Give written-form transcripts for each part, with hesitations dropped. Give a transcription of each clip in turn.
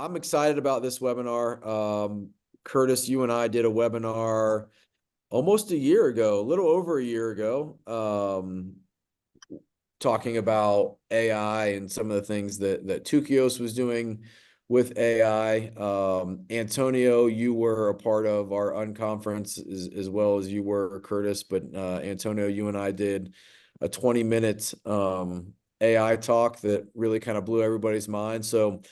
I'm excited about this webinar. Curtis, you and I did a webinar almost a year ago, a little over a year ago, talking about AI and some of the things that Tukios was doing with AI. Antonio, you were a part of our unconference as well as you were, Curtis, but Antonio, you and I did a 20-minute AI talk that really kind of blew everybody's mind. So,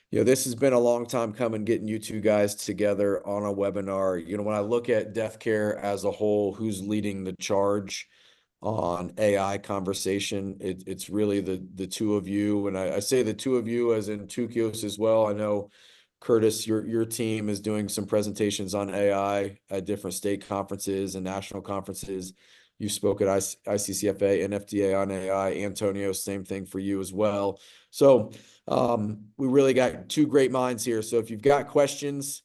this has been a long time coming, getting you two guys together on a webinar. When I look at death care as a whole, who's leading the charge on AI conversation, it's really the two of you. And I say the two of you as in Tukios as well. I know, Curtis, your team is doing some presentations on AI at different state conferences and national conferences. You spoke at ICCFA and FDA on AI. Antonio, same thing for you as well. So we really got two great minds here. So if you've got questions,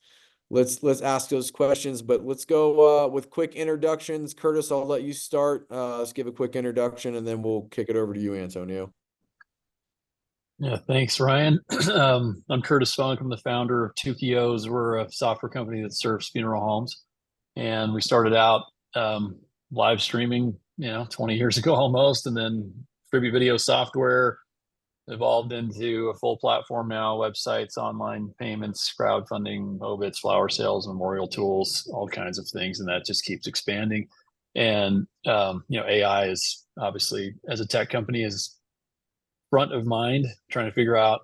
let's ask those questions, but let's go with quick introductions. Curtis, I'll let you start. Let's give a quick introduction, and then we'll kick it over to you, Antonio. Yeah, thanks, Ryan. I'm Curtis Funk. I'm the founder of Tukios. We're a software company that serves funeral homes, and we started out live streaming, 20 years ago almost, and then tribute video software evolved into a full platform now, websites, online payments, crowdfunding, obits, flower sales, memorial tools, all kinds of things. And that just keeps expanding. And, AI is obviously, as a tech company, is front of mind, trying to figure out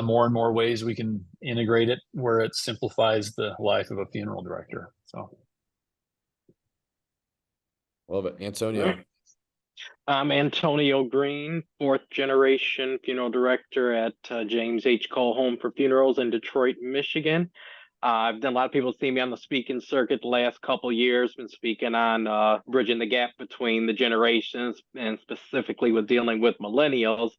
more and more ways we can integrate it where it simplifies the life of a funeral director. So. Love it. Antonio. I'm Antonio Green, fourth generation funeral director at James H. Cole Home for Funerals in Detroit, Michigan. I've done a lot of people see me on the speaking circuit the last couple of years, been speaking on bridging the gap between the generations and specifically with dealing with millennials.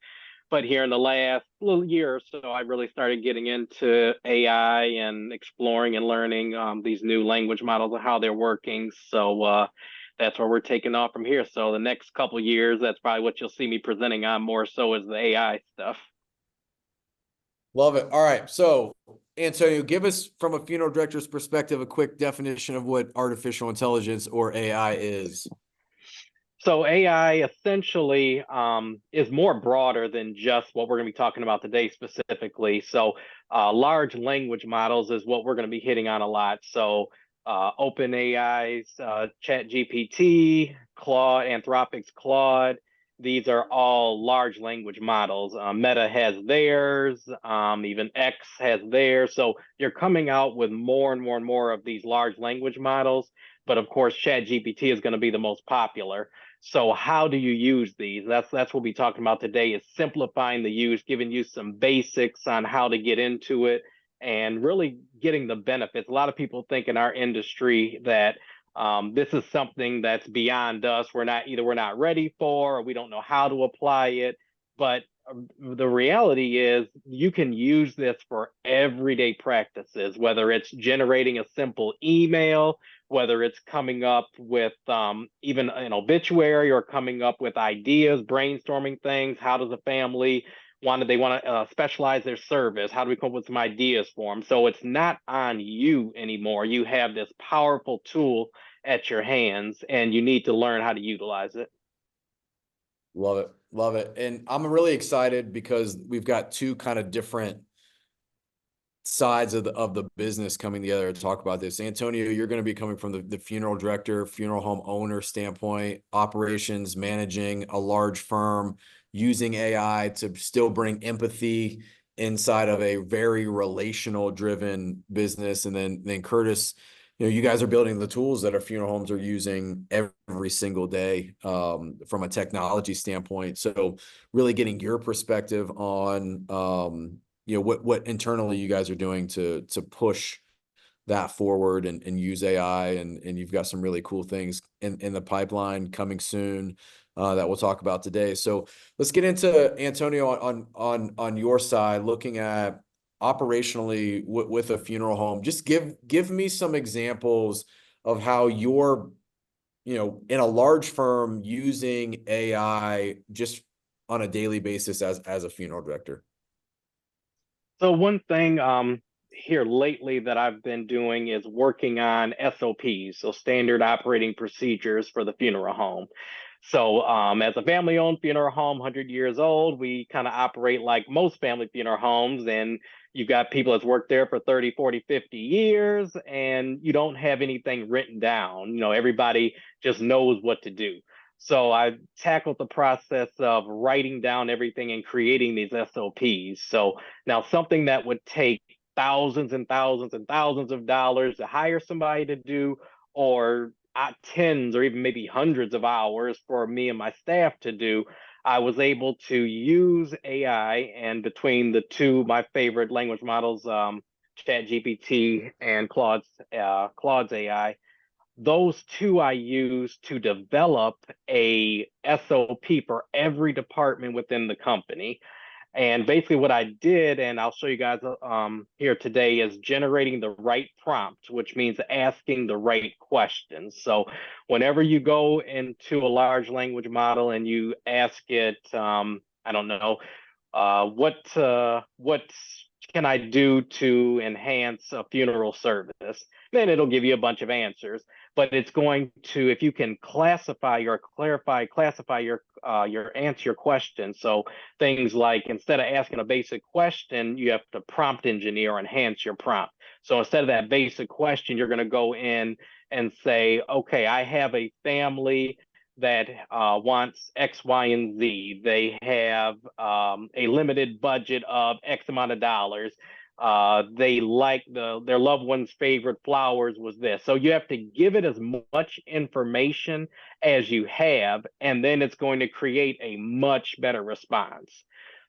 But here in the last little year or so, I really started getting into AI and exploring and learning these new language models and how they're working. So that's where we're taking off from here. So the next couple of years, that's probably what you'll see me presenting on more so is the AI stuff. Love it. All right. So, Antonio, give us, from a funeral director's perspective, a quick definition of what artificial intelligence or AI is. So AI essentially is more broader than just what we're going to be talking about today specifically. So large language models is what we're going to be hitting on a lot. So OpenAI's ChatGPT, Claude, Anthropic's Claude, these are all large language models. Meta has theirs, even X has theirs. So you're coming out with more and more and more of these large language models. But of course, ChatGPT is going to be the most popular. So how do you use these? That's what we'll be talking about today, is simplifying the use, giving you some basics on how to get into it and really getting the benefits. A lot of people think in our industry that this is something that's beyond us. We're not ready for, or we don't know how to apply it. But the reality is you can use this for everyday practices, whether it's generating a simple email, whether it's coming up with even an obituary or coming up with ideas, brainstorming things. How does a family want to specialize their service? How do we come up with some ideas for them? So it's not on you anymore. You have this powerful tool at your hands, and you need to learn how to utilize it. Love it. Love it. And I'm really excited because we've got two kind of different sides of the business coming together to talk about this. Antonio, you're going to be coming from the funeral director, funeral home owner standpoint, operations, managing a large firm, using AI to still bring empathy inside of a very relational driven business. And then Curtis, you guys are building the tools that our funeral homes are using every single day from a technology standpoint. So really getting your perspective on what internally you guys are doing to push that forward and use AI, and you've got some really cool things in the pipeline coming soon that we'll talk about today. So let's get into, Antonio, on your side, looking at operationally with a funeral home. Just give me some examples of how you're in a large firm using AI just on a daily basis as a funeral director. So one thing here lately that I've been doing is working on SOPs, so standard operating procedures for the funeral home. So as a family-owned funeral home, 100 years old, we kind of operate like most family funeral homes, and you've got people that's worked there for 30, 40, 50 years, and you don't have anything written down. You know, everybody just knows what to do. So I tackled the process of writing down everything and creating these SOPs. So now something that would take thousands and thousands and thousands of dollars to hire somebody to do, or tens or even maybe hundreds of hours for me and my staff to do, I was able to use AI, and between the two, my favorite language models, ChatGPT and Claude's AI, those two I use to develop a SOP for every department within the company. And basically what I did, and I'll show you guys here today, is generating the right prompt, which means asking the right questions. So whenever you go into a large language model and you ask it, I don't know, what can I do to enhance a funeral service? Then it'll give you a bunch of answers. But it's going to, if you can classify your answer your question. So things like, instead of asking a basic question, you have to prompt engineer or enhance your prompt. So instead of that basic question, you're going to go in and say, okay, I have a family that wants X, Y, and Z. They have a limited budget of X amount of dollars. They like their loved one's favorite flowers was this. So you have to give it as much information as you have, and then it's going to create a much better response.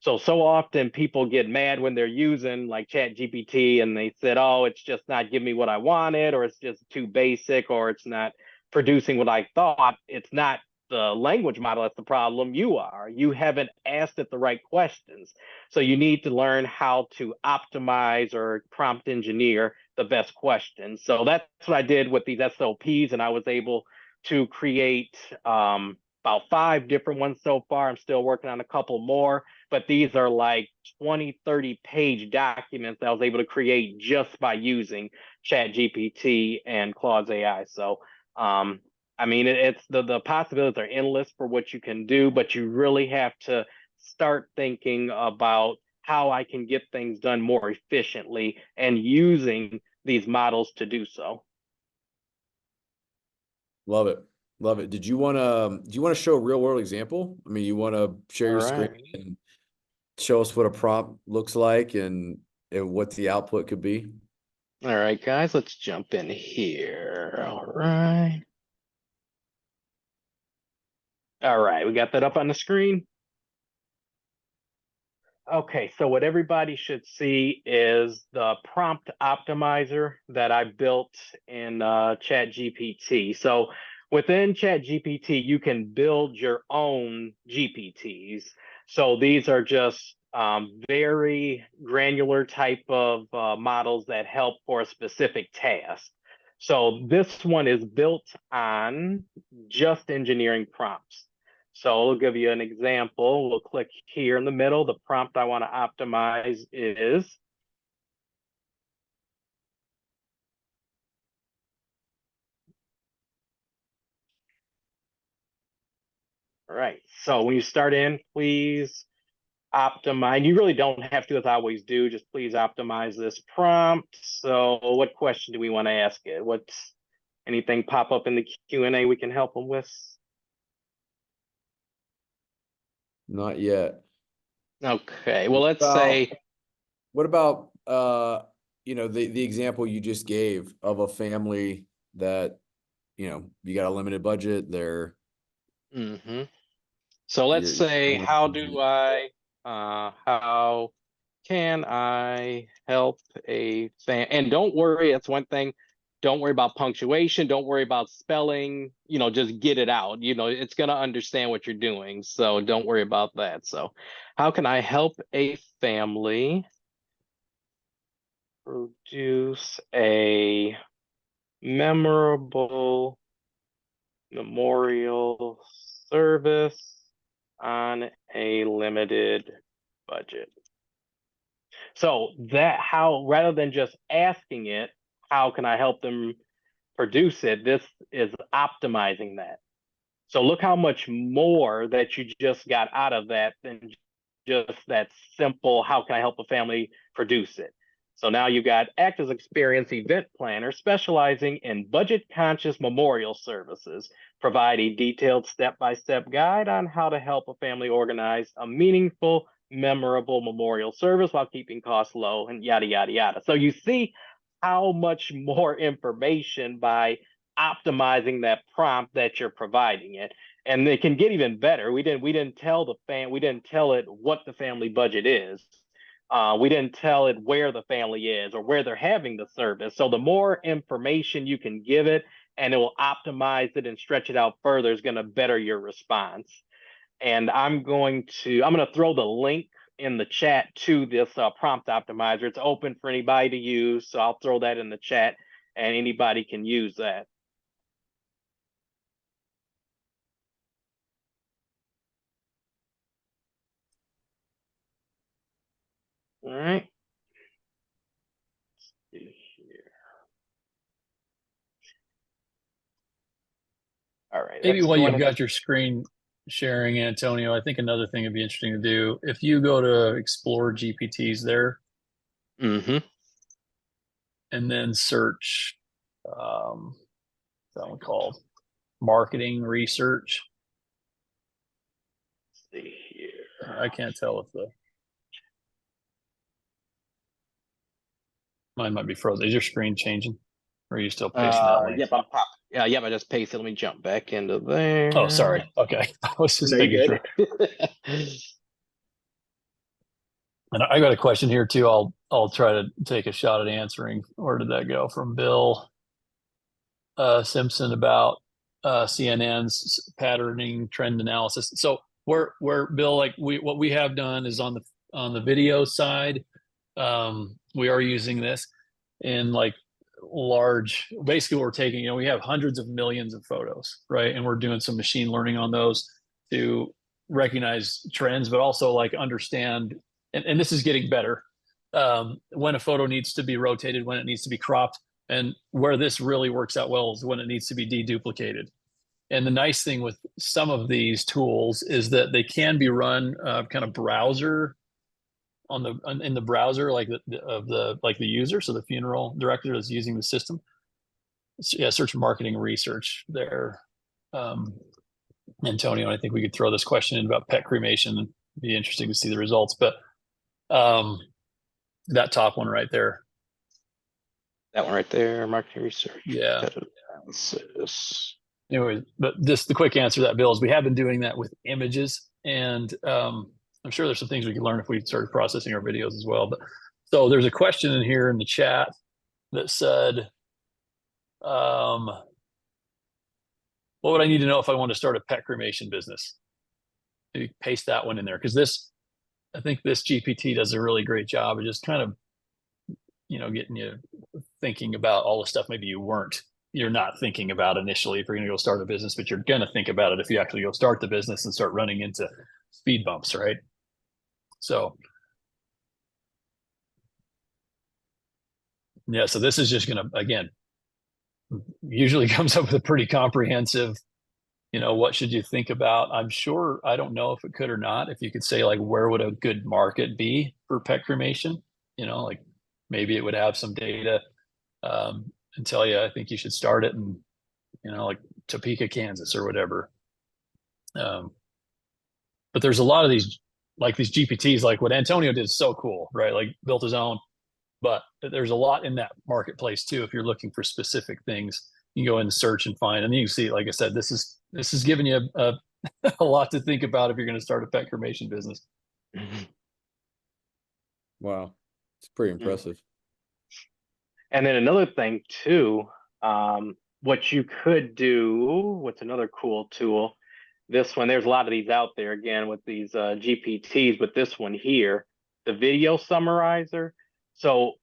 So often people get mad when they're using like Chat GPT and they said, oh, it's just not giving me what I wanted, or it's just too basic, or it's not producing what I thought. It's not the language model that's the problem. You haven't asked it the right questions. So you need to learn how to optimize or prompt engineer the best questions. So that's what I did with these SOPs, and I was able to create about 5 different ones so far. I'm still working on a couple more, but these are like 20, 30-page documents that I was able to create just by using Chat GPT and Claude's AI. So I mean, it's the possibilities are endless for what you can do, but you really have to start thinking about how I can get things done more efficiently and using these models to do so. Love it. Love it. Do you want to show a real world example? I mean, you want to share All your right. screen and show us what a prompt looks like and what the output could be? All right, guys, let's jump in here. All right. All right, we got that up on the screen. Okay, so what everybody should see is the prompt optimizer that I built in ChatGPT. So within ChatGPT, you can build your own GPTs. So these are just very granular type of models that help for a specific task. So this one is built on just engineering prompts. So I'll give you an example. We'll click here in the middle. The prompt I want to optimize is, all right. So when you start in, please optimize. You really don't have to, as I always do, just please optimize this prompt. So what question do we want to ask it? What's anything pop up in the Q&A we can help them with? Not yet. Okay, well, let's About say, what about the example you just gave of a family that, you got a limited budget, mhm. So let's you're say, on a budget. how can I help a fan? And don't worry, that's one thing. Don't worry about punctuation. Don't worry about spelling. Just get it out. It's going to understand what you're doing. So don't worry about that. So, how can I help a family produce a memorable memorial service on a limited budget? So that how rather than just asking it, how can I help them produce it? This is optimizing that. So look how much more that you just got out of that than just that simple, how can I help a family produce it? So now you've got act as experienced event planner specializing in budget conscious memorial services, provide a detailed step-by-step guide on how to help a family organize a meaningful, memorable memorial service while keeping costs low and yada, yada, yada. So you see how much more information by optimizing that prompt that you're providing it. And it can get even better. We didn't tell it what the family budget is. We didn't tell it where the family is or where they're having the service. So the more information you can give it, and it will optimize it and stretch it out further, is going to better your response. And I'm going to throw the link in the chat to this prompt optimizer. It's open for anybody to use, so I'll throw that in the chat, and anybody can use that. All right. Let's see here. All right. Maybe while you've got your screen sharing, Antonio, I think another thing would be interesting to do, if you go to explore GPTs there, Mm-hmm. and then search that one called marketing research. Let's see here. I can't tell if mine might be frozen. Is your screen changing? Or are you still pasting that link? Yep, I'm popping. Yeah, yep, I just pasted. Let me jump back into there. Oh, sorry. Okay. I was just No, making you sure. good. And I got a question here too. I'll try to take a shot at answering. Where did that go? From Bill Simpson about CNN's patterning trend analysis. So where Bill, like what we have done is on the video side, we are using this in like large, basically we're taking, we have hundreds of millions of photos, right? And we're doing some machine learning on those to recognize trends, but also like understand, and this is getting better, when a photo needs to be rotated, when it needs to be cropped, and where this really works out well is when it needs to be deduplicated. And the nice thing with some of these tools is that they can be run kind of browser in the browser, like the user, so the funeral director is using the system. So, yeah, search marketing research there. Antonio, I think we could throw this question in about pet cremation. It'd be interesting to see the results, but that top one right there. That one right there, marketing research. Yeah. Analysis. Anyway, but just the quick answer to that, Bill, is we have been doing that with images, and I'm sure there's some things we could learn if we started processing our videos as well. But so there's a question in here in the chat that said, what would I need to know if I want to start a pet cremation business? Maybe paste that one in there, because I think this GPT does a really great job of just kind of, getting you thinking about all the stuff maybe you're not thinking about initially if you're going to go start a business, but you're going to think about it if you actually go start the business and start running into speed bumps, right? So, yeah, so this is just going to, again, usually comes up with a pretty comprehensive, what should you think about? I'm sure, I don't know if it could or not, if you could say like, where would a good market be for pet cremation? Like maybe it would have some data and tell you, I think you should start it in, like Topeka, Kansas or whatever. But there's a lot of these GPTs, like what Antonio did is so cool, right? Like built his own, but there's a lot in that marketplace too. If you're looking for specific things, you can go in and search and find, and you can see, like I said, this is giving you a lot to think about if you're going to start a pet cremation business. Wow. It's pretty impressive. And then another thing too, what you could do, what's another cool tool? This one, there's a lot of these out there again with these GPTs, but this one here, the video summarizer. So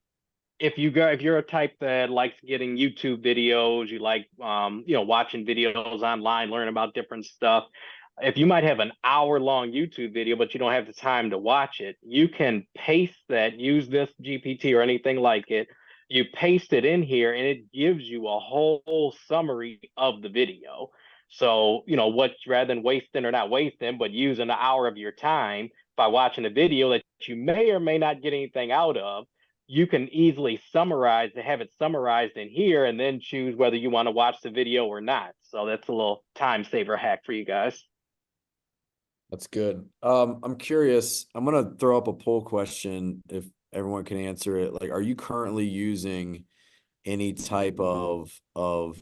if you're a type that likes getting YouTube videos, you like watching videos online, learning about different stuff, if you might have an hour-long YouTube video, but you don't have the time to watch it, you can paste that, use this GPT or anything like it. You paste it in here and it gives you a whole summary of the video. So, what rather than wasting, or not wasting, but using an hour of your time by watching a video that you may or may not get anything out of, you can easily have it summarized in here and then choose whether you want to watch the video or not. So that's a little time saver hack for you guys. That's good. I'm curious. I'm gonna throw up a poll question if everyone can answer it. Like, are you currently using any type of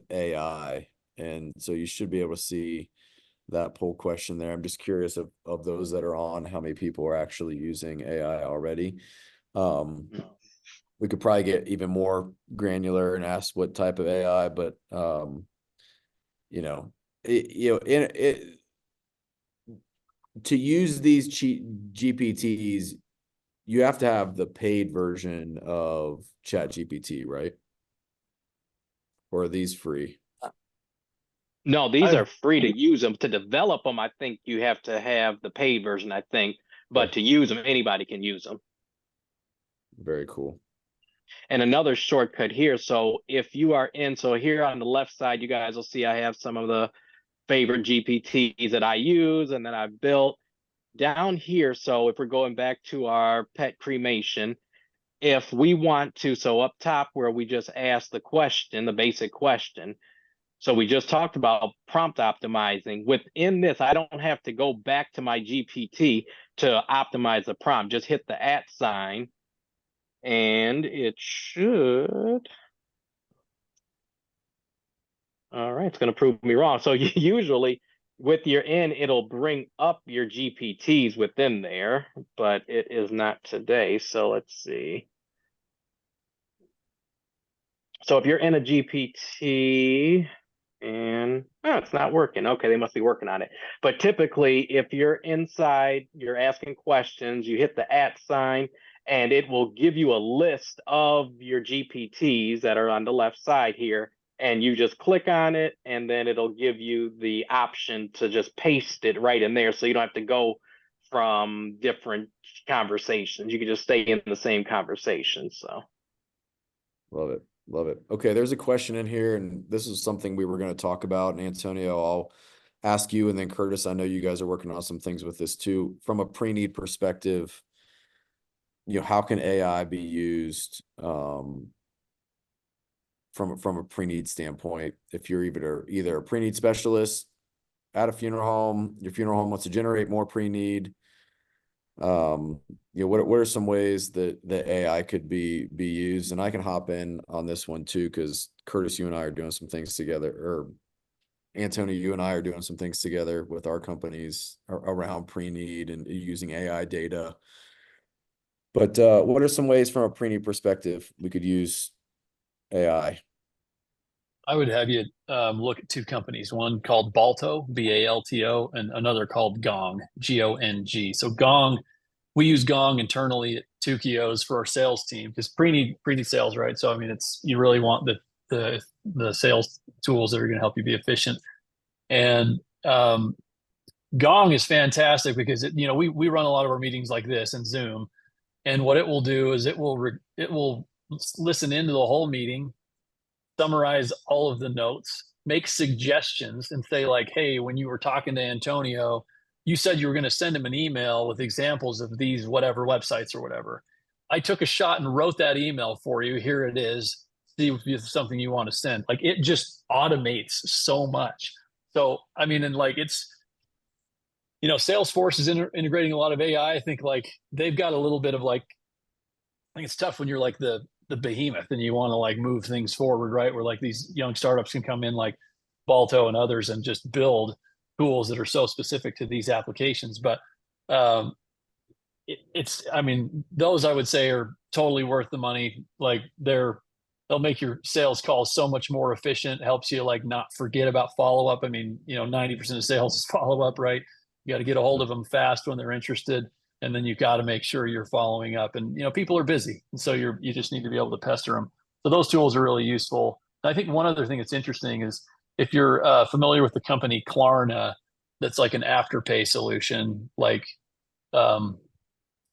AI? And so you should be able to see that poll question there. I'm just curious of those that are on, how many people are actually using AI already. We could probably get even more granular and ask what type of AI, but to use these GPTs, you have to have the paid version of ChatGPT, right? Or are these free? No, these are free to use them. To develop them, I think you have to have the paid version, I think. But to use them, anybody can use them. Very cool. And another shortcut here. So if you are so here on the left side, you guys will see I have some of the favorite GPTs that I use and that I've built down here. So if we're going back to our pet cremation, if we want to, so up top where we just asked the question, the basic question. So we just talked about prompt optimizing. Within this, I don't have to go back to my GPT to optimize the prompt. Just hit the @ sign and it should. All right, it's going to prove me wrong. So usually with your N, it'll bring up your GPTs within there, but it is not today. So let's see. So if you're in a GPT and it's not working. Okay, they must be working on it. But typically, if you're inside, you're asking questions, you hit the @ sign, and it will give you a list of your GPTs that are on the left side here. And you just click on it, and then it'll give you the option to just paste it right in there. So you don't have to go from different conversations. You can just stay in the same conversation. So love it. Love it. Okay, there's a question in here, and this is something we were going to talk about. And Antonio, I'll ask you, and then Curtis, I know you guys are working on some things with this too. From a pre-need perspective, how can AI be used from a pre-need standpoint? If you're either a pre-need specialist at a funeral home, your funeral home wants to generate more pre-need. What are some ways that AI could be used? And I can hop in on this one too, because Curtis, you and I are doing some things together, or Antonio, you and I are doing some things together with our companies around pre-need and using AI data. But what are some ways from a pre-need perspective we could use AI? I would have you look at two companies, one called Balto, Balto, and another called Gong, Gong. So Gong, we use Gong internally at Tukios for our sales team, because pre-need sales, right? So I mean, you really want the sales tools that are going to help you be efficient. And Gong is fantastic because we run a lot of our meetings like this in Zoom, and what it will do is it will listen into the whole meeting, summarize all of the notes, make suggestions, and say like, hey, when you were talking to Antonio, you said you were going to send him an email with examples of these whatever websites or whatever. I took a shot and wrote that email for you. Here it is. See if it's something you want to send. Like, it just automates so much. So, I mean, and like Salesforce is integrating a lot of AI. I think like they've got a little bit of like, I think it's tough when you're like the behemoth and you want to like move things forward, right? Where like these young startups can come in like Balto and others and just build tools that are so specific to these applications. But I mean, those I would say are totally worth the money. Like they'll make your sales calls so much more efficient, helps you like not forget about follow-up. I mean, 90% of sales is follow-up, right? You got to get a hold of them fast when they're interested. And then you've got to make sure you're following up, and people are busy, and so you just need to be able to pester them. So those tools are really useful. And I think one other thing that's interesting is if you're familiar with the company Klarna, that's like an afterpay solution, like um,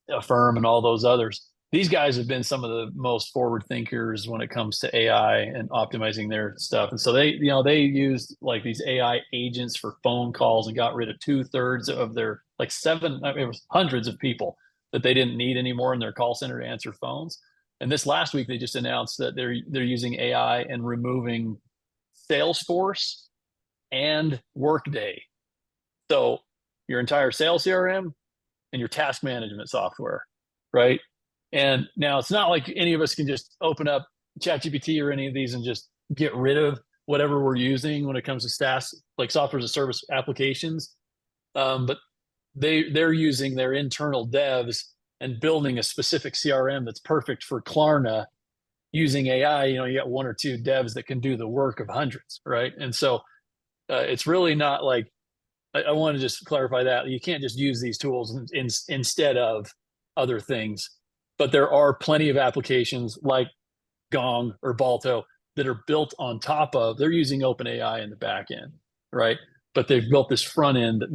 Affirm and all those others. These guys have been some of the most forward thinkers when it comes to AI and optimizing their stuff. And so they used like these AI agents for phone calls and got rid of 2/3 of their like it was hundreds of people that they didn't need anymore in their call center to answer phones. And this last week they just announced that they're using AI and removing Salesforce and Workday. So your entire sales CRM and your task management software, right? And now it's not like any of us can just open up ChatGPT or any of these and just get rid of whatever we're using when it comes to SaaS, like software as a service applications. But they're using their internal devs and building a specific CRM that's perfect for Klarna using AI. You got one or two devs that can do the work of hundreds, right? And so it's really not like I want to just clarify that you can't just use these tools instead of other things. But there are plenty of applications like Gong or Balto that are built on top of. They're using OpenAI in the back end, right? But they've built this front end that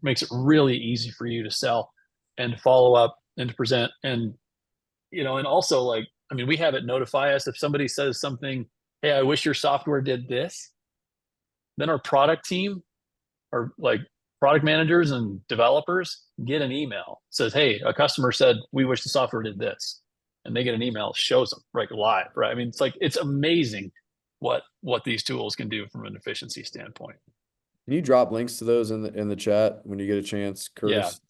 makes it really easy for you to sell and follow up and to present. And and also like we have it notify us if somebody says something. Hey, I wish your software did this. Then our product team or like product managers and developers get an email says, hey, a customer said we wish the software did this, and they get an email shows them right live, right? It's amazing what these tools can do from an efficiency standpoint. Can you drop links to those in the chat when you get a chance, Curtis?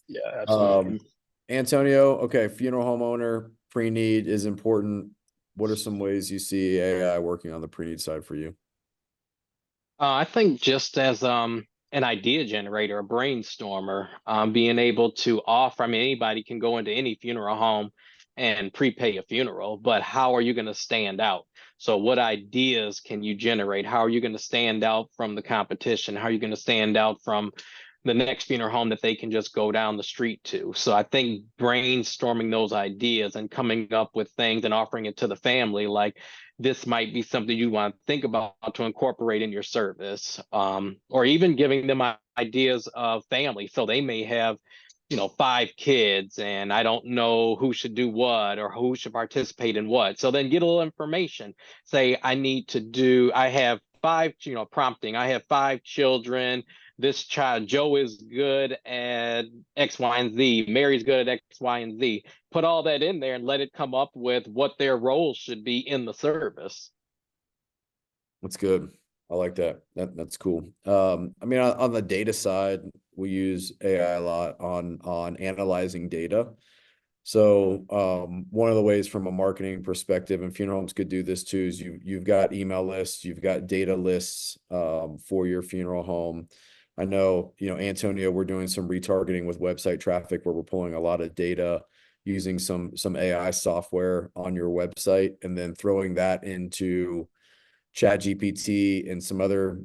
Yeah, absolutely. Antonio, okay, funeral homeowner pre-need is important. What are some ways you see AI working on the pre-need side for you? I think just as an idea generator, a brainstormer, being able to offer, anybody can go into any funeral home and prepay a funeral, but how are you going to stand out? So what ideas can you generate? How are you going to stand out from the competition? How are you going to stand out from the next funeral home that they can just go down the street to? So I think brainstorming those ideas and coming up with things and offering it to the family, like this might be something you want to think about to incorporate in your service, or even giving them ideas of family. So they may have 5 kids and I don't know who should do what or who should participate in what. So then get a little information. Say, I have 5, prompting. I have 5 children. This child, Joe, is good at X, Y, and Z. Mary's good at X, Y, and Z. Put all that in there and let it come up with what their roles should be in the service. That's good. I like that. That's cool. On the data side, we use AI a lot on analyzing data. So one of the ways from a marketing perspective, and funeral homes could do this too, is you've got email lists, you've got data lists for your funeral home. I know, Antonio, we're doing some retargeting with website traffic where we're pulling a lot of data using some AI software on your website and then throwing that into ChatGPT and some other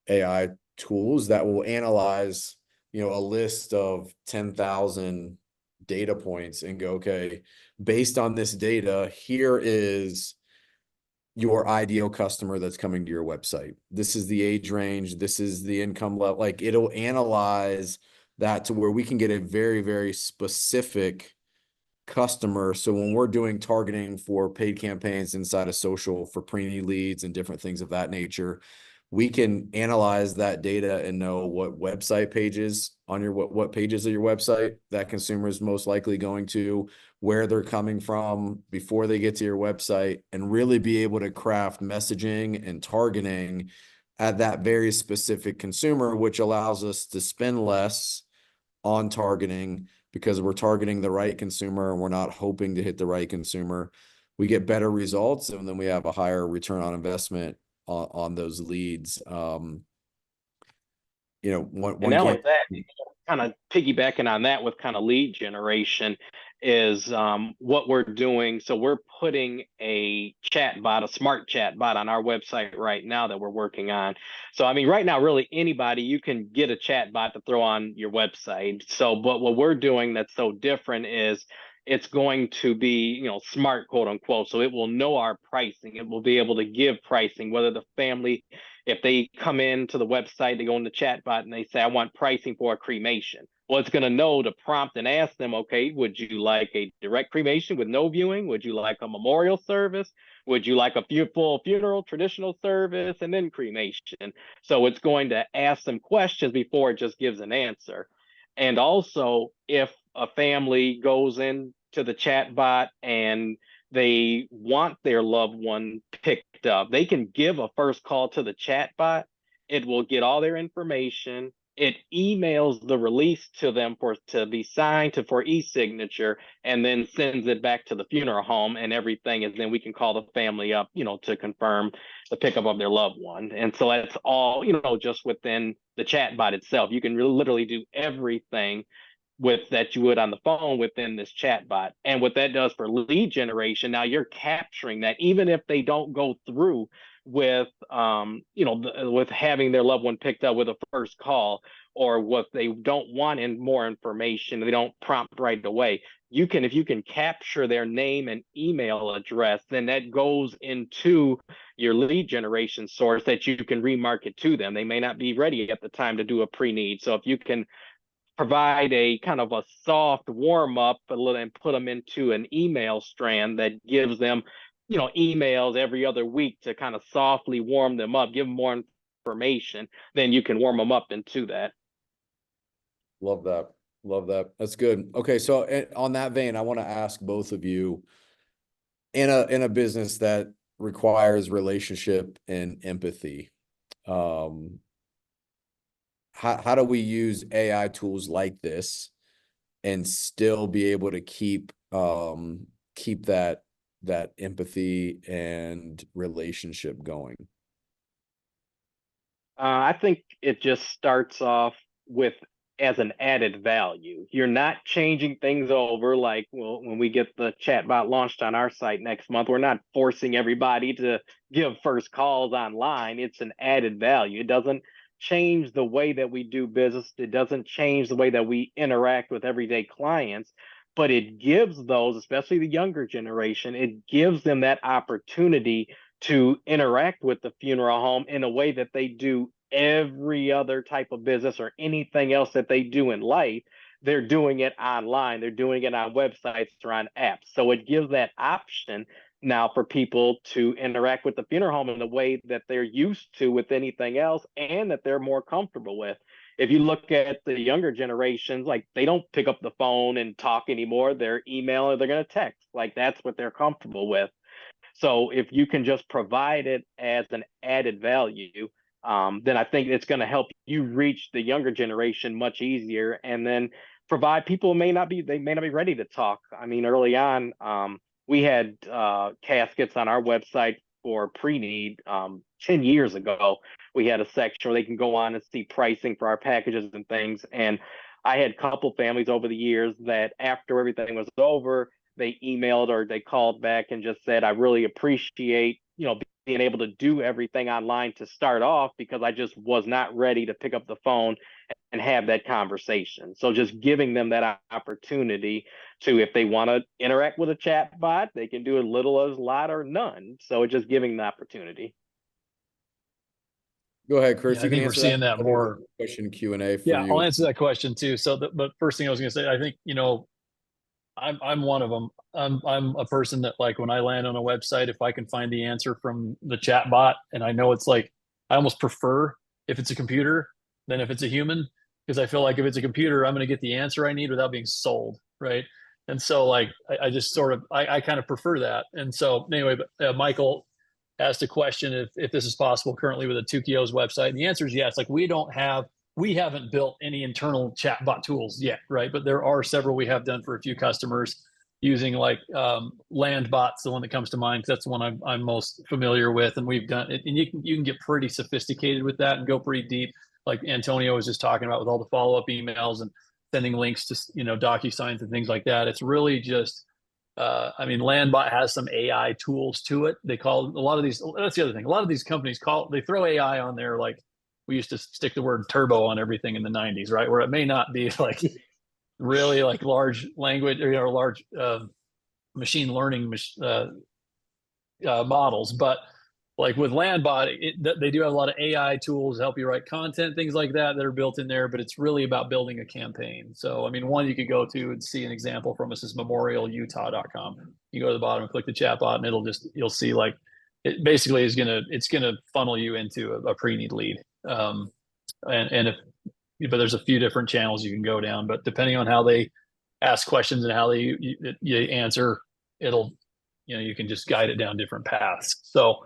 AI tools that will analyze, a list of 10,000 data points and go, okay, based on this data, here is your ideal customer that's coming to your website. This is the age range. This is the income level. Like it'll analyze that to where we can get a very, very specific customer. So when we're doing targeting for paid campaigns inside of social for pre-need leads and different things of that nature, we can analyze that data and know what website pages on your what pages of your website that consumer is most likely going to, where they're coming from before they get to your website, and really be able to craft messaging and targeting at that very specific consumer, which allows us to spend less on targeting because we're targeting the right consumer and we're not hoping to hit the right consumer. We get better results and then we have a higher return on investment on those leads. And now with that, kind of piggybacking on that with kind of lead generation is what we're doing. So we're putting a smart chat bot on our website right now that we're working on. So, right now, really anybody, you can get a chat bot to throw on your website. So, but what we're doing that's so different is it's going to be, smart, quote unquote. So it will know our pricing. It will be able to give pricing, whether the family, if they come into the website, they go in the chat bot and they say, I want pricing for a cremation. Well, it's going to know to prompt and ask them, okay, would you like a direct cremation with no viewing? Would you like a memorial service? Would you like a full funeral, traditional service, and then cremation? So it's going to ask some questions before it just gives an answer. And also, if a family goes into the chat bot and they want their loved one picked up, they can give a first call to the chat bot. It will get all their information. It emails the release to them to be signed for e-signature, and then sends it back to the funeral home and everything. And then we can call the family up, to confirm the pickup of their loved one. And so that's all, just within the chat bot itself. You can literally do everything with that you would on the phone within this chat bot. And what that does for lead generation, now you're capturing that, even if they don't go through with with having their loved one picked up with a first call, or what they don't want in more information, they don't prompt right away. If you can capture their name and email address, then that goes into your lead generation source that you can remarket to them. They may not be ready at the time to do a pre-need. So if you can provide a kind of a soft warm up and put them into an email strand that gives them, emails every other week to kind of softly warm them up, give them more information, then you can warm them up into that. Love that. Love that. That's good. Okay. So on that vein, I want to ask both of you, in a business that requires relationship and empathy, how do we use AI tools like this and still be able to keep that empathy and relationship going? I think it just starts off with as an added value. You're not changing things over like, well, when we get the chatbot launched on our site next month, we're not forcing everybody to give first calls online. It's an added value. It doesn't change the way that we do business. It doesn't change the way that we interact with everyday clients, but it gives those, especially the younger generation, it gives them that opportunity to interact with the funeral home in a way that they do every other type of business or anything else that they do in life. They're doing it online. They're doing it on websites or on apps. So it gives that option now for people to interact with the funeral home in a way that they're used to with anything else and that they're more comfortable with. If you look at the younger generations, like they don't pick up the phone and talk anymore. They're email or they're going to text. Like that's what they're comfortable with. So if you can just provide it as an added value, then I think it's going to help you reach the younger generation much easier. And then provide people may not be ready to talk. I mean, early on, we had caskets on our website for pre-need 10 years ago. We had a section where they can go on and see pricing for our packages and things. And I had a couple families over the years that after everything was over, they emailed or they called back and just said, I really appreciate, being able to do everything online to start off because I just was not ready to pick up the phone and have that conversation. So just giving them that opportunity to, if they want to interact with a chat bot, they can do as little as a lot or none. So it's just giving the opportunity. Go ahead, Chris. Yeah, I think we're seeing that more. Question Q&A for you. I'll answer that question too. So, but first thing I was going to say, I think, I'm one of them. I'm a person that, like, when I land on a website, if I can find the answer from the chat bot and I know it's like, I almost prefer if it's a computer than if it's a human, because I feel like if it's a computer, I'm going to get the answer I need without being sold. Right. And so like, I just sort of, I kind of prefer that. And so anyway, but Michael asked a question if this is possible currently with a Tukios website. And the answer is yes. Like we haven't built any internal chatbot tools yet, right? But there are several we have done for a few customers using like Landbot's the one that comes to mind because that's the one I'm most familiar with, and we've done it. And you can get pretty sophisticated with that and go pretty deep, like Antonio was just talking about with all the follow-up emails and sending links to DocuSigns and things like that. It's really just Landbot has some AI tools to it. They call a lot of these. That's the other thing. A lot of these companies they throw AI on there like. We used to stick the word turbo on everything in the 90s, right? Where it may not be like really like large language or large machine learning models. But like with Landbot, they do have a lot of AI tools to help you write content, things like that are built in there. But it's really about building a campaign. So I mean, one you could go to and see an example from us is memorialutah.com. You go to the bottom and click the chatbot, and you'll see like it basically it's gonna funnel you into a pre-need lead. And if but there's a few different channels you can go down. But depending on how they ask questions and how you answer, you can just guide it down different paths. So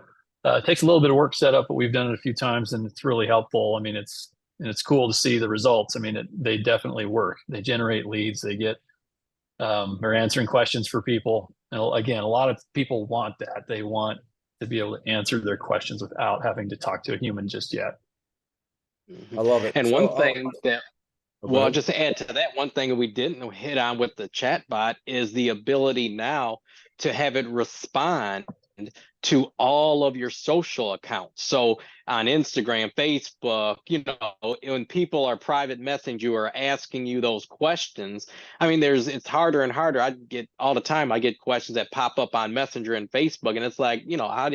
it takes a little bit of work setup, but we've done it a few times and it's really helpful. I mean, it's cool to see the results. I mean, they definitely work. They generate leads. They're answering questions for people. And again, a lot of people want that. They want to be able to answer their questions without having to talk to a human just yet. I love it. And So, one thing that, well, okay. just to add to that, one thing we didn't hit on with the chatbot is the ability now to have it respond to all of your social accounts. So on Instagram, Facebook, when people are private messaging you or asking you those questions, I mean, it's harder and harder. I get questions that pop up on Messenger and Facebook, and it's like,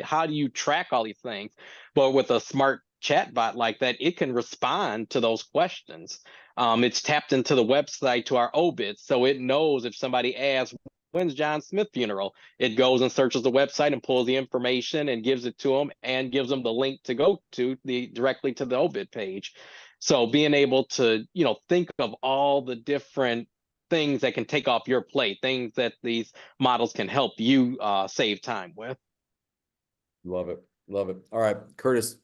how do you track all these things? But with a smart chatbot like that, it can respond to those questions. It's tapped into the website to our obits, so it knows if somebody asks, when's John Smith funeral? It goes and searches the website and pulls the information and gives it to them and gives them the link to go to directly to the obit page. So being able to, think of all the different things that can take off your plate, things that these models can help you save time with. Love it. Love it. All right, Curtis,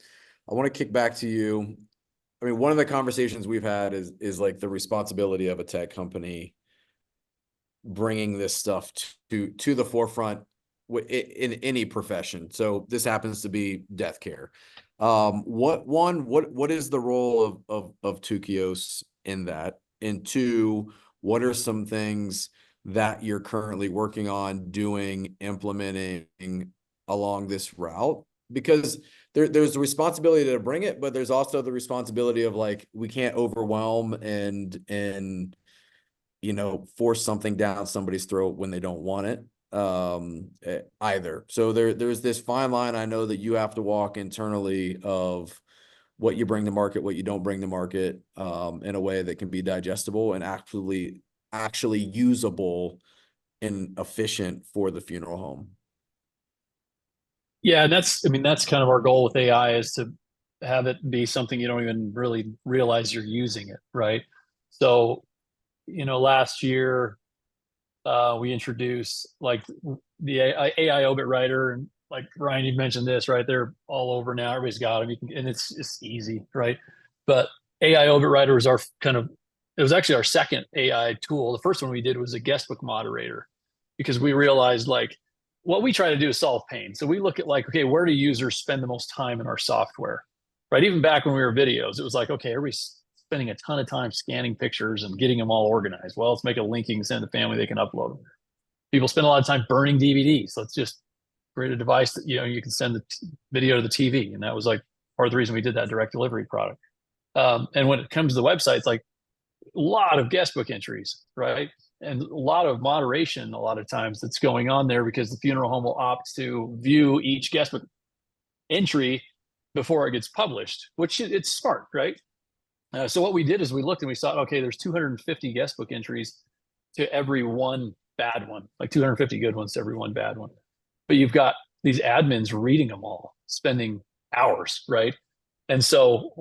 I want to kick back to you. I mean, one of the conversations we've had is like the responsibility of a tech company bringing this stuff to the forefront in any profession. So this happens to be death care. What is the role of Tukios in that? And two, what are some things that you're currently working on doing, implementing along this route? Because there's the responsibility to bring it, but there's also the responsibility of like, we can't overwhelm and force something down somebody's throat when they don't want it either. So there's this fine line I know that you have to walk internally of what you bring to market, what you don't bring to market, in a way that can be digestible and actually usable and efficient for the funeral home. Yeah, and that's kind of our goal with AI is to have it be something you don't even really realize you're using it, right? So, last year we introduced like the AI obit writer, and like Ryan, you mentioned this, right? They're all over now. Everybody's got them, and it's easy, right? But AI obit writer was it was actually our second AI tool. The first one we did was a guestbook moderator, because we realized like what we try to do is solve pain. So we look at like, okay, where do users spend the most time in our software, right? Even back when we were videos, it was like, okay, everybody's spending a ton of time scanning pictures and getting them all organized. Well, let's make a linking, send to family, they can upload them. People spend a lot of time burning DVDs. Let's just create a device that, you can send the video to the TV. And that was like part of the reason we did that direct delivery product. And when it comes to the website, it's like a lot of guestbook entries, right? And a lot of moderation a lot of times that's going on there, because the funeral home will opt to view each guestbook entry before it gets published, which it's smart, right? So what we did is we looked and we saw, okay, there's 250 guestbook entries to every one bad one, like 250 good ones to every one bad one. But you've got these admins reading them all, spending hours, right? And so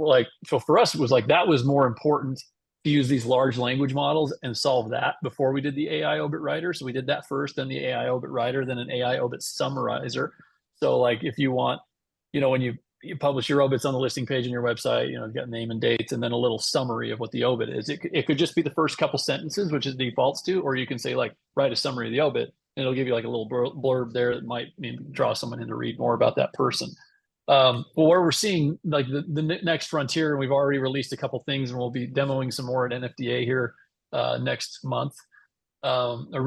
for us, it was like that was more important to use these large language models and solve that before we did the AI obit writer. So we did that first, then the AI obit writer, then an AI obit summarizer. So like if you want, when you publish your obits on the listing page on your website, you've got name and dates and then a little summary of what the obit is. It could just be the first couple sentences, which it defaults to, or you can say like, write a summary of the obit, and it'll give you like a little blurb there that might maybe draw someone in to read more about that person. But where we're seeing like the next frontier, and we've already released a couple things, and we'll be demoing some more at NFDA here next month,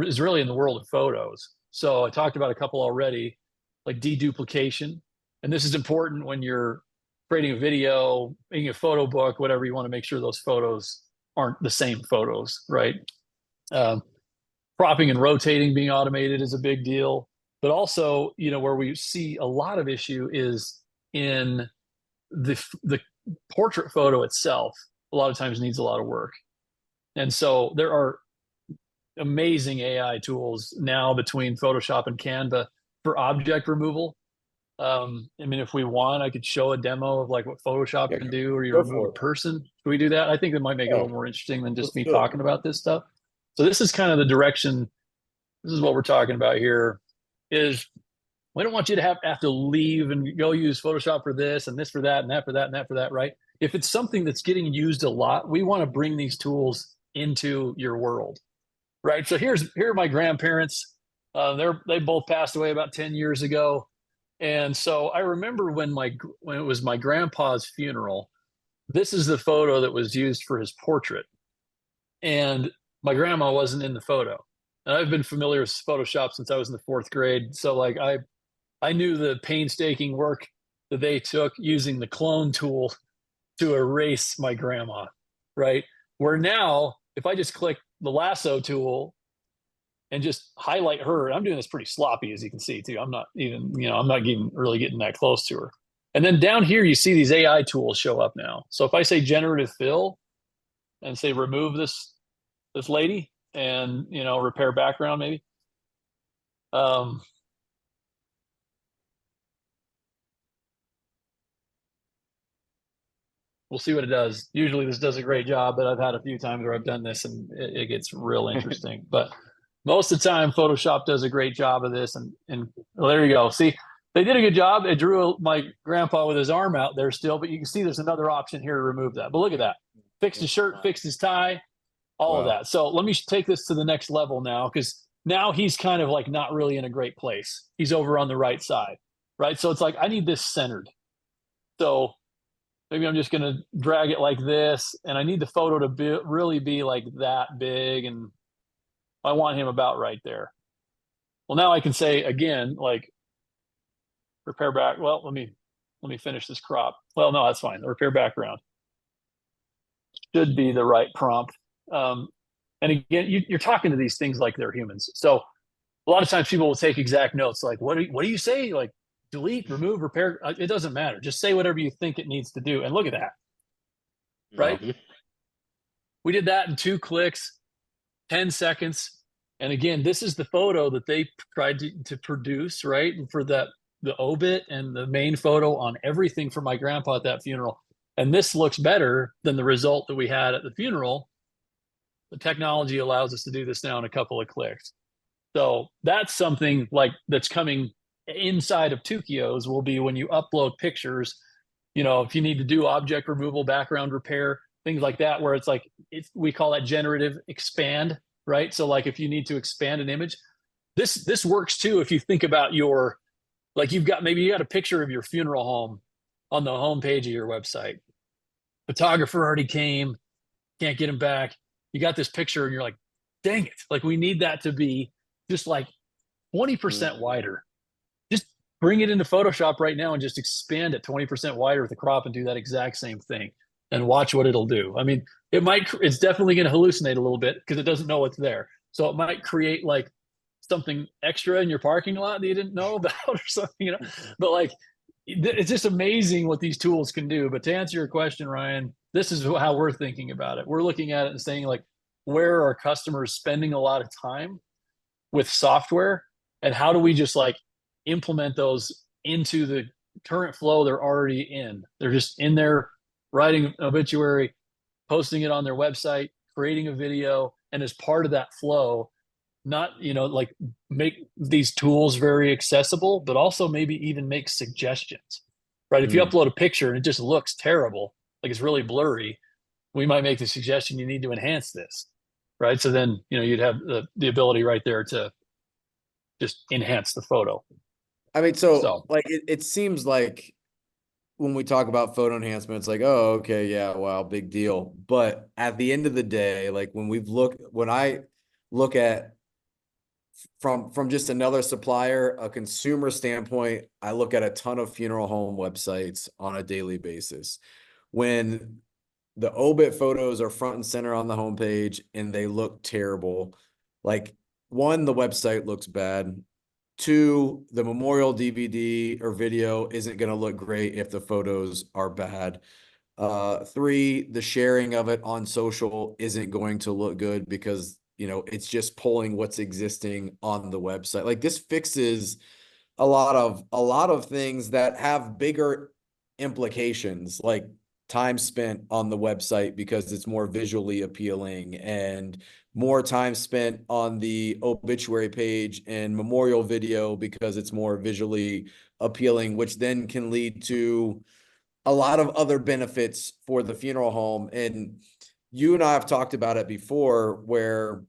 is really in the world of photos. So I talked about a couple already, like deduplication. And this is important when you're creating a video, making a photo book, whatever. You want to make sure those photos aren't the same photos, right? Cropping and rotating being automated is a big deal. But also, where we see a lot of issue is in the portrait photo itself. A lot of times needs a lot of work. And so there are amazing AI tools now between Photoshop and Canva for object removal. I mean, if we want, I could show a demo of like what Photoshop Yeah, can do, or you go remove for a it. person. Can we do that? I think that might make it a Yeah, little more interesting than just let's me do it. talking about this stuff. So this is kind of the direction. This is what we're talking about here. Is we don't want you to have to leave and go use Photoshop for this and this for that and that for that and that for that, right? If it's something that's getting used a lot, we want to bring these tools into your world, right? So here are my grandparents. They both passed away about 10 years ago. And so I remember when it was my grandpa's funeral, this is the photo that was used for his portrait. And my grandma wasn't in the photo. And I've been familiar with Photoshop since I was in the fourth grade. So like I knew the painstaking work that they took using the clone tool to erase my grandma, right? Where now, if I just click the lasso tool and just highlight her, I'm doing this pretty sloppy, as you can see too. I'm not even, I'm not even really getting that close to her. And then down here, you see these AI tools show up now. So if I say generative fill and say remove this lady and repair background maybe. We'll see what it does. Usually this does a great job, but I've had a few times where I've done this and it gets real interesting. But most of the time, Photoshop does a great job of this. And well, there you go. See, they did a good job. It drew my grandpa with his arm out there still, but you can see there's another option here to remove that. But look at that. Fixed his shirt, fixed his tie, all of that. So let me take this to the next level now, because now he's kind of like not really in a great place. He's over on the right side, right? So it's like, I need this centered. So maybe I'm just going to drag it like this, and I need the photo to really be like that big, and I want him about right there. Well, now I can say again, like repair back. Well, let me finish this crop. Well, no, that's fine. The repair background should be the right prompt. And again, you're talking to these things like they're humans. So a lot of times people will take exact notes, like what do you say? Like delete, remove, repair. It doesn't matter. Just say whatever you think it needs to do. And look at that, right? Mhm. We did that in 2 clicks, 10 seconds. And again, this is the photo that they tried to produce, right? And for the obit and the main photo on everything for my grandpa at that funeral. And this looks better than the result that we had at the funeral. The technology allows us to do this now in a couple of clicks. So that's something like that's coming inside of Tukios will be when you upload pictures, if you need to do object removal, background repair, things like that, where it's like, we call that generative expand, right? So like if you need to expand an image, this works too. If you think about like you got a picture of your funeral home on the homepage of your website. Photographer already came, can't get him back. You got this picture and you're like, dang it. Like we need that to be just like 20% wider. Just bring it into Photoshop right now and just expand it 20% wider with the crop and do that exact same thing and watch what it'll do. I mean, it's definitely going to hallucinate a little bit because it doesn't know what's there. So it might create like something extra in your parking lot that you didn't know about or something, but like, it's just amazing what these tools can do. But to answer your question, Ryan, this is how we're thinking about it. We're looking at it and saying like, where are customers spending a lot of time with software, and how do we just like implement those into the current flow they're already in? They're just in there writing an obituary, posting it on their website, creating a video, and as part of that flow, not like make these tools very accessible, but also maybe even make suggestions, right? If you upload a picture and it just looks terrible, like it's really blurry, we might make the suggestion you need to enhance this, right? So then you'd have the ability right there to just enhance the photo. I mean, so like it seems like when we talk about photo enhancement, it's like, oh, okay, yeah, wow, big deal. But at the end of the day, like when I look at from just another supplier, a consumer standpoint, I look at a ton of funeral home websites on a daily basis. When the obit photos are front and center on the homepage and they look terrible. Like, one, the website looks bad. Two, the memorial DVD or video isn't going to look great if the photos are bad. Three, the sharing of it on social isn't going to look good because, it's just pulling what's existing on the website. Like, this fixes a lot of things that have bigger implications, like time spent on the website because it's more visually appealing, and more time spent on the obituary page and memorial video because it's more visually appealing, which then can lead to a lot of other benefits for the funeral home. And you and I have talked about it before, where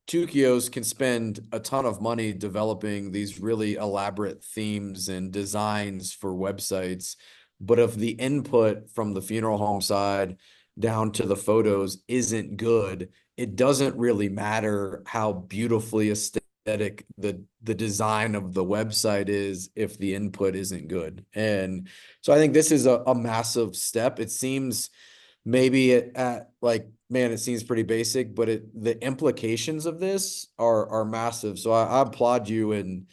Tukios can spend a ton of money developing these really elaborate themes and designs for websites. But if the input from the funeral home side down to the photos isn't good, it doesn't really matter how beautifully aesthetic the design of the website is if the input isn't good. And so I think this is a massive step. It seems maybe at like, man, it seems pretty basic, but the implications of this are massive. So I applaud you, and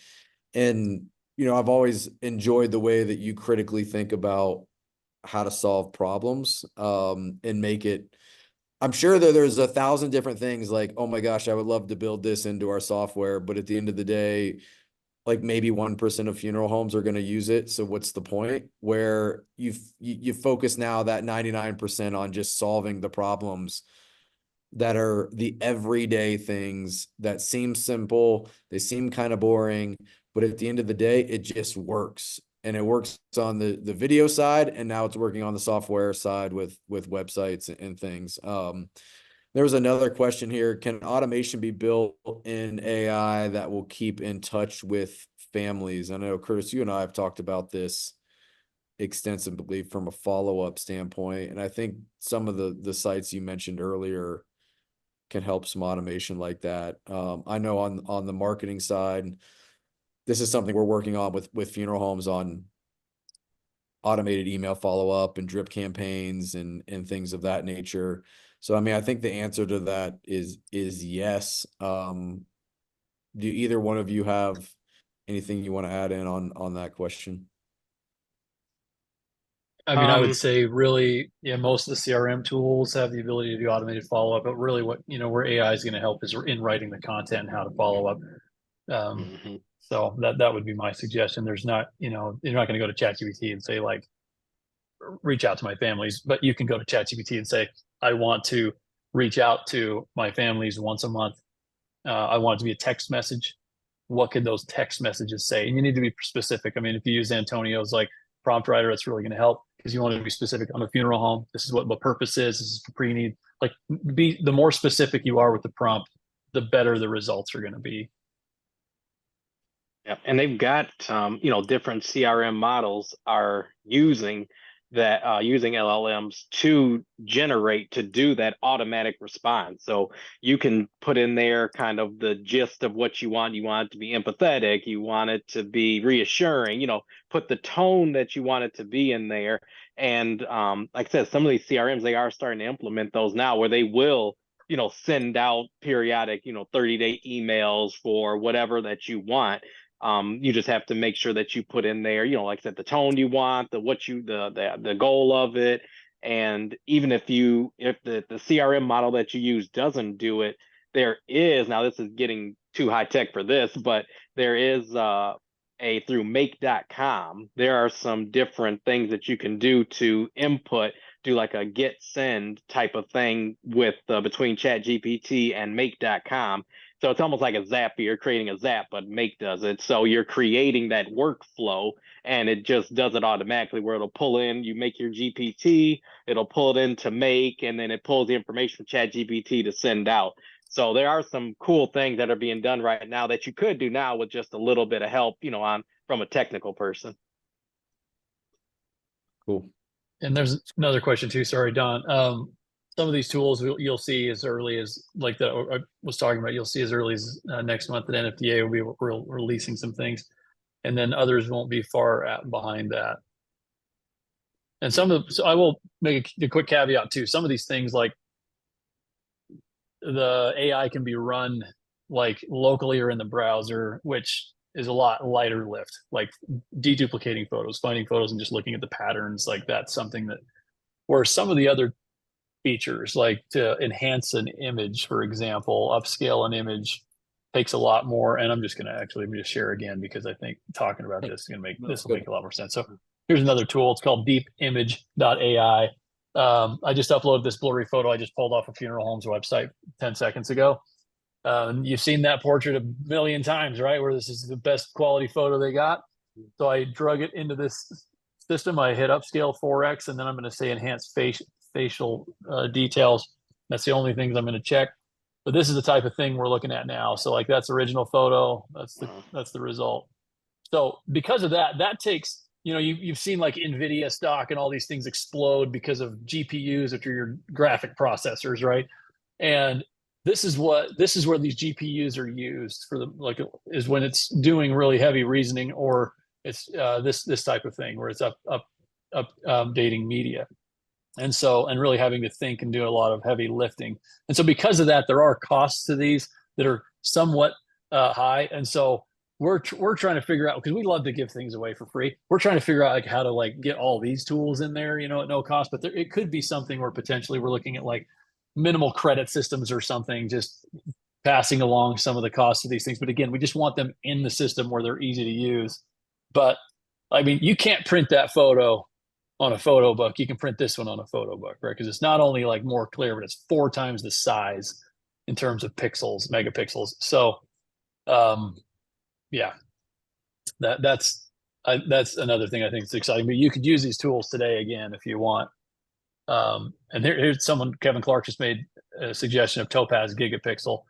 I've always enjoyed the way that you critically think about how to solve problems, and make it. I'm sure that there's 1,000 different things like, oh my gosh, I would love to build this into our software, but at the end of the day, like, maybe 1% of funeral homes are going to use it. So what's the point? Where you focus now that 99% on just solving the problems that are the everyday things that seem simple. They seem kind of boring, but at the end of the day, it just works. And it works on the video side, and now it's working on the software side with websites and things. There was another question here. Can automation be built in AI that will keep in touch with families? I know, Curtis, you and I have talked about this extensively from a follow-up standpoint. And I think some of the sites you mentioned earlier can help some automation like that. I know on the marketing side, this is something we're working on with funeral homes, on automated email follow-up and drip campaigns and things of that nature. So, I mean, I think the answer to that is yes. Do either one of you have anything you want to add in on that question? I mean, I would say really, yeah, most of the CRM tools have the ability to do automated follow-up, but really where AI is going to help is in writing the content and how to follow up. So that would be my suggestion. There's not, you're not going to go to ChatGPT and say, like, reach out to my families, but you can go to ChatGPT and say, I want to reach out to my families once a month. I want it to be a text message. What could those text messages say? And you need to be specific. I mean, if you use Antonio's like prompt writer, that's really going to help, because you want to be specific on a funeral home. This is what the purpose is. This is for pre-need. Like, the more specific you are with the prompt, the better the results are going to be. Yeah, and they've got different CRM models are using LLMs to do that automatic response. So you can put in there kind of the gist of what you want. You want it to be empathetic. You want it to be reassuring. Put the tone that you want it to be in there. And like I said, some of these CRMs, they are starting to implement those now, where they will send out periodic 30-day emails for whatever that you want. You just have to make sure that you put in there, like I said, the tone you want, the goal of it. And even if the CRM model that you use doesn't do it, there is, now this is getting too high tech for this, but there is through make.com, there are some different things that you can do to do like a get send type of thing with between ChatGPT and make.com. So it's almost like a Zap. You're creating a Zap, but Make does it. So you're creating that workflow, and it just does it automatically, where it'll pull in, you make your GPT, it'll pull it into Make, and then it pulls the information from ChatGPT to send out. So there are some cool things that are being done right now that you could do now with just a little bit of help, from a technical person. Cool. And there's another question too. Sorry, Don. Some of these tools you'll see as early as, like that I was talking about, you'll see as early as next month that NFDA will be releasing some things, and then others won't be far behind that. And so I will make a quick caveat too. Some of these things, like the AI can be run like locally or in the browser, which is a lot lighter lift, like deduplicating photos, finding photos and just looking at the patterns. Like that's something that, where some of the other features, like to enhance an image, for example, upscale an image takes a lot more. And I'm just going to actually let me just share again, because I think talking about this is going to make this will make a lot more sense. So here's another tool. It's called deepimage.ai. I just uploaded this blurry photo I just pulled off a funeral home's website 10 seconds ago. You've seen that portrait a million times, right? Where this is the best quality photo they got. So I drug it into this system. I hit upscale 4x, and then I'm going to say enhance facial details. That's the only things I'm going to check. But this is the type of thing we're looking at now. So like that's original photo. That's the result. So because of that, that takes, you've seen like NVIDIA stock and all these things explode because of GPUs, which are your graphic processors, right? And this is where these GPUs are used for, is when it's doing really heavy reasoning, or it's this type of thing where it's updating media. And really having to think and do a lot of heavy lifting. And so because of that, there are costs to these that are somewhat high. And so we're trying to figure out, because we love to give things away for free. We're trying to figure out like how to like get all these tools in there, at no cost. But it could be something where potentially we're looking at like minimal credit systems or something, just passing along some of the costs of these things. But again, we just want them in the system where they're easy to use. But I mean, you can't print that photo on a photo book. You can print this one on a photo book, right? Because it's not only like more clear, but it's 4 times the size in terms of pixels, megapixels. So, yeah, that's another thing I think is exciting. But you could use these tools today again if you want. And here's someone, Kevin Clark, just made a suggestion of Topaz Gigapixel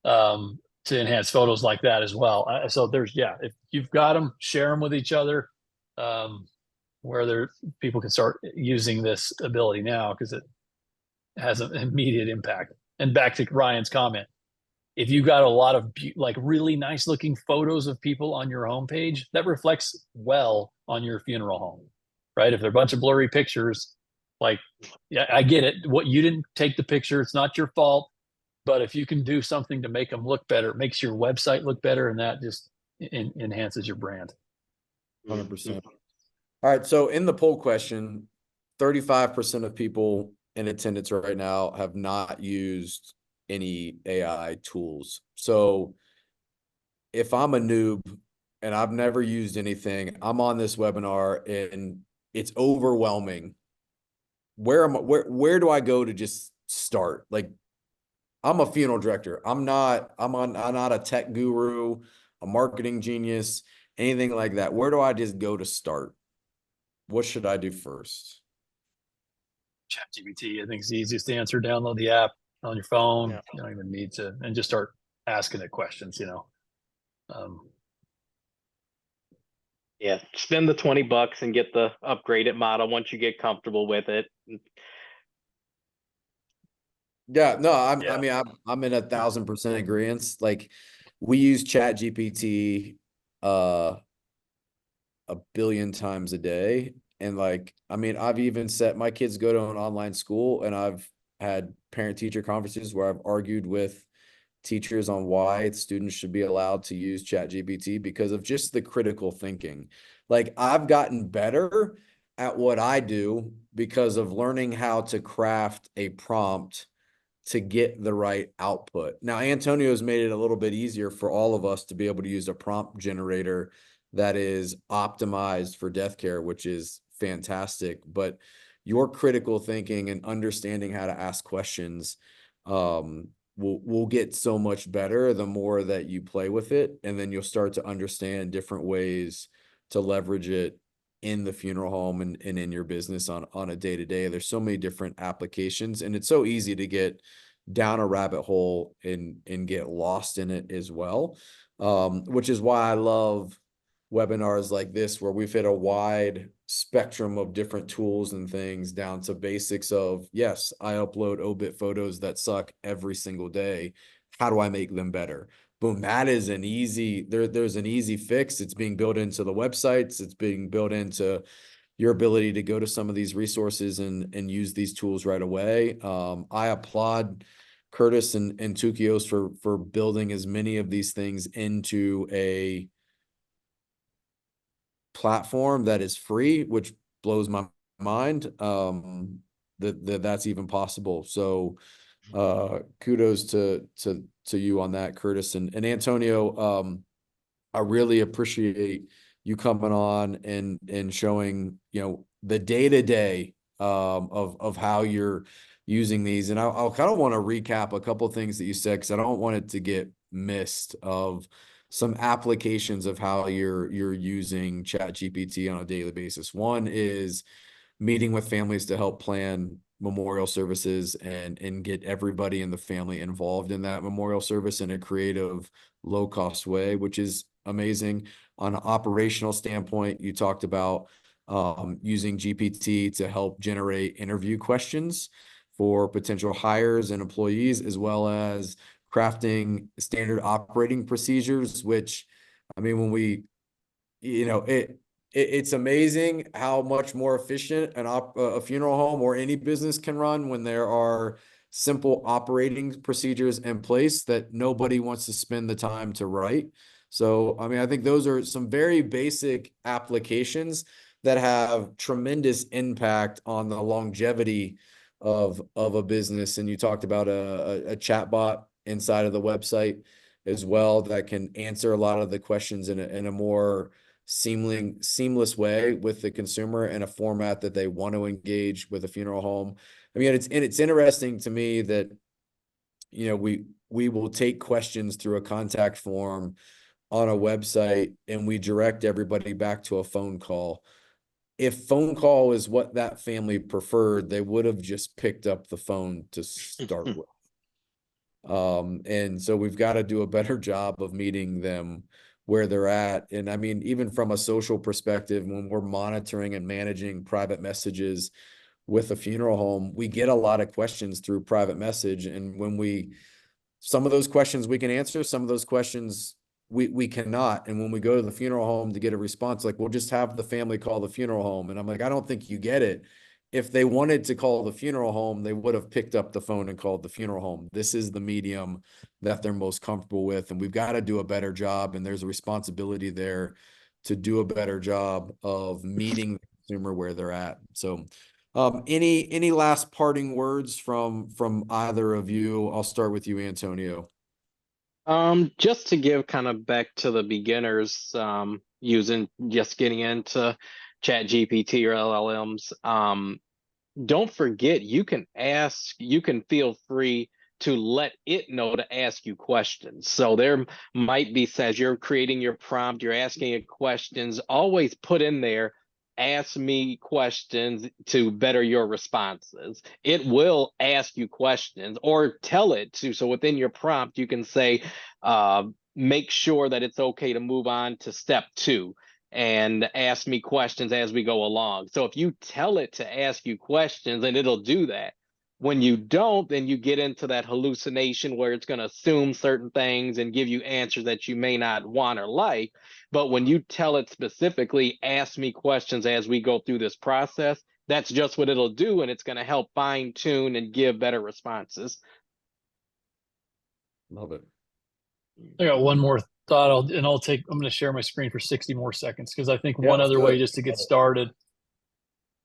to enhance photos like that as well. So if you've got them, share them with each other. Where people can start using this ability now, because it has an immediate impact. And back to Ryan's comment, if you got a lot of like really nice looking photos of people on your homepage, that reflects well on your funeral home, right? If they're a bunch of blurry pictures, like, yeah, I get it. What, you didn't take the picture, it's not your fault. But if you can do something to make them look better, it makes your website look better, and that just enhances your brand. 100%. All right. So in the poll question, 35% of people in attendance right now have not used any AI tools. So if I'm a noob and I've never used anything, I'm on this webinar and it's overwhelming. Where do I go to just start? Like, I'm a funeral director. I'm not a tech guru, a marketing genius, anything like that. Where do I just go to start? What should I do first? ChatGPT, I think, is the easiest answer. Download the app on your phone. Yeah. You don't even need to, and just start asking it questions. Yeah, spend the $20 and get the upgraded model once you get comfortable with it. Yeah, no, I'm in 1,000% agreement. Like, we use ChatGPT a billion times a day. And like, I've even set my kids go to an online school, and I've had parent teacher conferences where I've argued with teachers on why students should be allowed to use ChatGPT because of just the critical thinking. Like, I've gotten better at what I do because of learning how to craft a prompt to get the right output. Now, Antonio's made it a little bit easier for all of us to be able to use a prompt generator that is optimized for death care, which is fantastic. But your critical thinking and understanding how to ask questions will get so much better the more that you play with it. And then you'll start to understand different ways to leverage it in the funeral home and in your business on a day-to-day. There's so many different applications, and it's so easy to get down a rabbit hole and get lost in it as well. Which is why I love webinars like this, where we've hit a wide spectrum of different tools and things down to basics of, yes, I upload obit photos that suck every single day. How do I make them better? Boom, that is an easy, there's an easy fix. It's being built into the websites. It's being built into your ability to go to some of these resources and use these tools right away. I applaud Curtis and Tukios for building as many of these things into a platform that is free, which blows my mind, that's even possible. So kudos to you on that, Curtis and Antonio. I really appreciate you coming on and showing, the day-to-day of how you're using these. And I'll kind of want to recap a couple of things that you said, because I don't want it to get missed, of some applications of how you're using ChatGPT on a daily basis. One is meeting with families to help plan memorial services and get everybody in the family involved in that memorial service in a creative, low-cost way, which is amazing. On an operational standpoint, you talked about using GPT to help generate interview questions for potential hires and employees, as well as crafting standard operating procedures, which, I mean, when we, it's amazing how much more efficient a funeral home or any business can run when there are simple operating procedures in place that nobody wants to spend the time to write. So, I mean, I think those are some very basic applications that have tremendous impact on the longevity of a business. And you talked about a chat bot inside of the website as well that can answer a lot of the questions in a more seamless way with the consumer in a format that they want to engage with a funeral home. I mean, it's interesting to me that, we will take questions through a contact form on a website and we direct everybody back to a phone call. If phone call is what that family preferred, they would have just picked up the phone to start with. And so we've got to do a better job of meeting them where they're at. And I mean, even from a social perspective, when we're monitoring and managing private messages with a funeral home, we get a lot of questions through private message. And some of those questions we can answer, some of those questions we cannot. And when we go to the funeral home to get a response, like, we'll just have the family call the funeral home. And I'm like, I don't think you get it. If they wanted to call the funeral home, they would have picked up the phone and called the funeral home. This is the medium that they're most comfortable with. And we've got to do a better job. And there's a responsibility there to do a better job of meeting the consumer where they're at. So any last parting words from either of you? I'll start with you, Antonio. Just to give kind of back to the beginners, getting into Chat GPT or LLMs, don't forget, you can feel free to let it know to ask you questions. So there might be, as you're creating your prompt, you're asking it questions, always put in there, ask me questions to better your responses. It will ask you questions, or tell it to. So within your prompt, you can say, make sure that it's okay to move on to step 2 and ask me questions as we go along. So if you tell it to ask you questions, then it'll do that. When you don't, then you get into that hallucination where it's going to assume certain things and give you answers that you may not want or like. But when you tell it specifically, ask me questions as we go through this process, that's just what it'll do. And it's going to help fine tune and give better responses. Love it. I got one more thought. I'm going to share my screen for 60 more seconds, because I think one other way just to get started.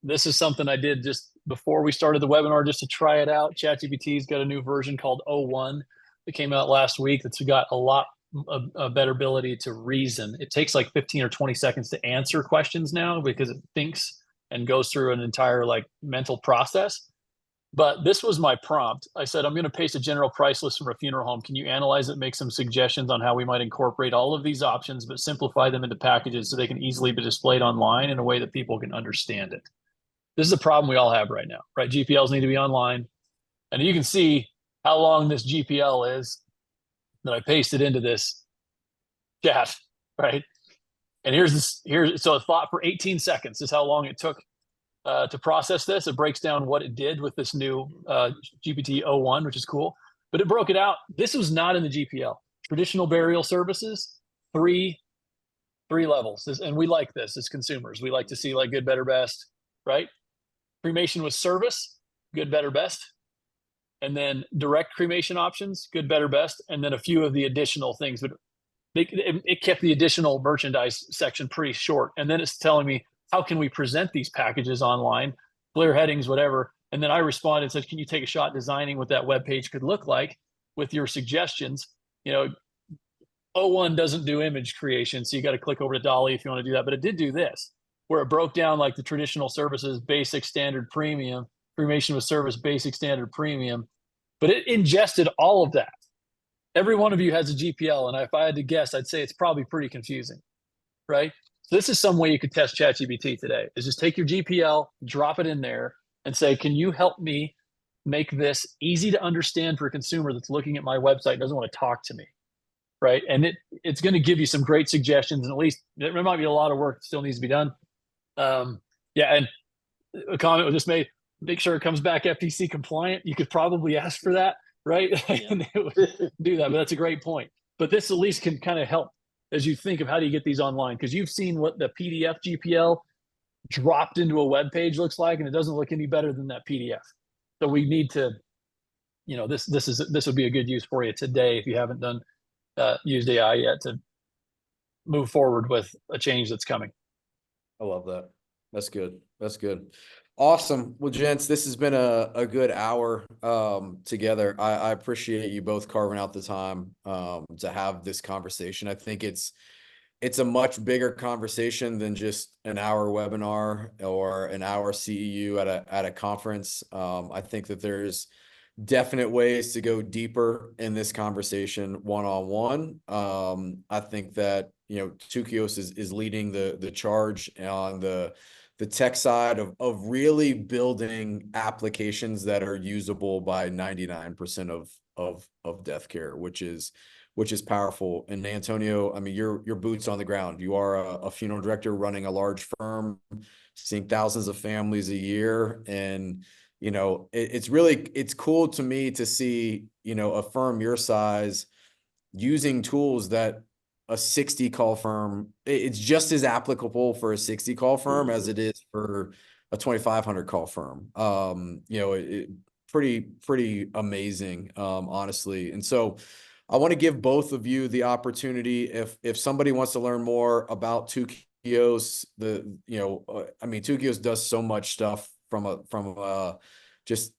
This is something I did just before we started the webinar, just to try it out. ChatGPT's got a new version called 01 that came out last week that's got a better ability to reason. It takes like 15 or 20 seconds to answer questions now, because it thinks and goes through an entire mental process. But this was my prompt. I said, I'm going to paste a general price list for a funeral home. Can you analyze it, make some suggestions on how we might incorporate all of these options, but simplify them into packages so they can easily be displayed online in a way that people can understand it? This is a problem we all have right now, right? GPLs need to be online. And you can see how long this GPL is that I pasted into this chat, right? And so a thought for 18 seconds is how long it took to process this. It breaks down what it did with this new GPT-01, which is cool. But it broke it out. This was not in the GPL. Traditional burial services, 3 3 levels. And we like this as consumers. We like to see like good, better, best, right? Cremation with service, good, better, best. And then direct cremation options, good, better, best. And then a few of the additional things. But it kept the additional merchandise section pretty short. And then it's telling me, how can we present these packages online, clear headings, whatever. And then I responded and said, can you take a shot designing what that web page could look like with your suggestions? You know, O1 doesn't do image creation, so you got to click over to Dolly if you want to do that. But it did do this, where it broke down like the traditional services, basic, standard, premium, cremation with service, basic, standard, premium. But it ingested all of that. Every one of you has a GPL, and if I had to guess, I'd say it's probably pretty confusing, right? So this is some way you could test ChatGPT today, is just take your GPL, drop it in there, and say, can you help me make this easy to understand for a consumer that's looking at my website and doesn't want to talk to me, right? And it's going to give you some great suggestions, and at least there might be a lot of work that still needs to be done. Yeah, and a comment was just made, make sure it comes back FTC compliant. You could probably ask for that, right? Yeah. And they would do that, but that's a great point. But this at least can kind of help as you think of how do you get these online, because you've seen what the PDF GPL dropped into a web page looks like, and it doesn't look any better than that PDF. So we need to, you know, this would be a good use for you today if you haven't done used AI yet to move forward with a change that's coming. I love that. That's good. That's good. Awesome. Well, gents, this has been a good hour together. I appreciate you both carving out the time to have this conversation. I think it's a much bigger conversation than just an hour webinar or an hour CEU at a conference. I think that there's definite ways to go deeper in this conversation one-on-one. I think that, you know, Tukios is leading the charge on the tech side of really building applications that are usable by 99% of death care, which is powerful. And Antonio, I mean, your boots on the ground. You are a funeral director running a large firm, seeing thousands of families a year. And, you know, it's cool to me to see, you know, a firm your size using tools that a 60 call firm, it's just as applicable for a 60 call firm as it is for a 2,500 call firm. You know, pretty amazing, honestly. And so I want to give both of you the opportunity, if somebody wants to learn more about Tukios, I mean, Tukios does so much stuff from just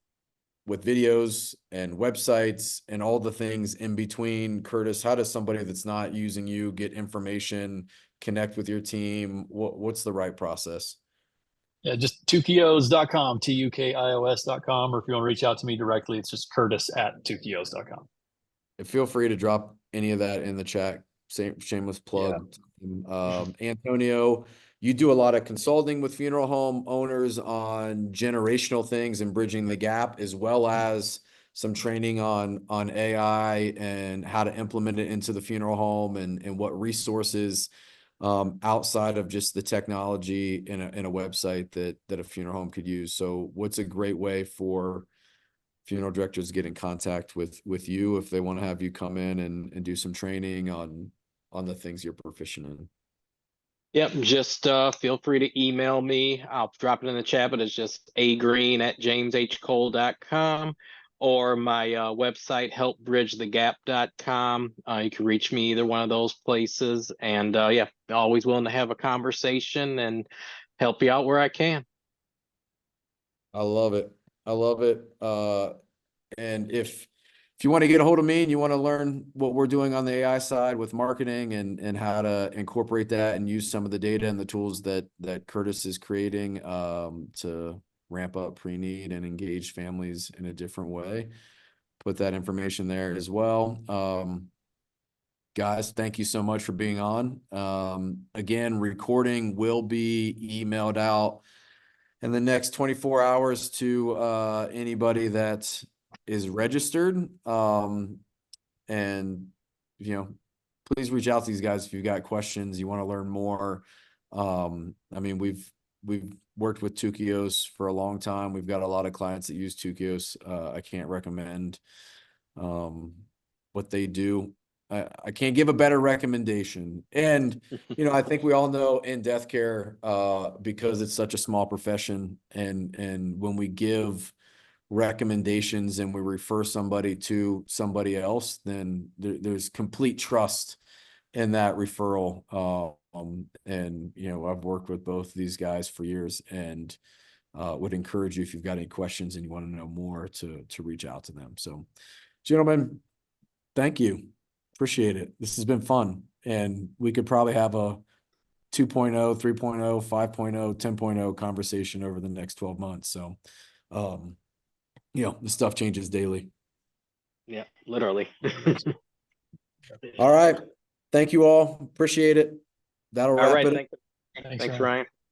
with videos and websites and all the things in between. Curtis, how does somebody that's not using you get information, connect with your team? What's the right process? Yeah, just tukios.com, tukios.com, or if you want to reach out to me directly, it's just curtis@tukios.com. And feel free to drop any of that in the chat. Shameless plug. Yeah. Antonio, you do a lot of consulting with funeral home owners on generational things and bridging the gap, as well as some training on AI and how to implement it into the funeral home and what resources outside of just the technology in a website that a funeral home could use. So what's a great way for funeral directors to get in contact with you if they want to have you come in and do some training on the things you're proficient in? Yep, just feel free to email me. I'll drop it in the chat, but it's just agreen@jameshcole.com, or my website, helpbridgethegap.com. You can reach me either one of those places. And yeah, always willing to have a conversation and help you out where I can. I love it. I love it. And if you want to get a hold of me and you want to learn what we're doing on the AI side with marketing and how to incorporate that and use some of the data and the tools that Curtis is creating to ramp up pre-need and engage families in a different way, put that information there as well. Guys, thank you so much for being on. Again, recording will be emailed out in the next 24 hours to anybody that is registered. And, you know, please reach out to these guys if you've got questions, you want to learn more. I mean, we've worked with Tukios for a long time. We've got a lot of clients that use Tukios. I can't recommend what they do I can't give a better recommendation. And, you know, I think we all know in death care, because it's such a small profession, and when we give recommendations and we refer somebody to somebody else, then there's complete trust in that referral. And, you know, I've worked with both these guys for years, and would encourage you, if you've got any questions and you want to know more, to reach out to them. So, gentlemen, thank you. Appreciate it. This has been fun. And we could probably have a 2.0, 3.0, 5.0, 10.0 conversation over the next 12 months. So, you know, the stuff changes daily. Yeah, literally. All right. Thank you all. Appreciate it. That'll All wrap right. it. Thanks, Ryan.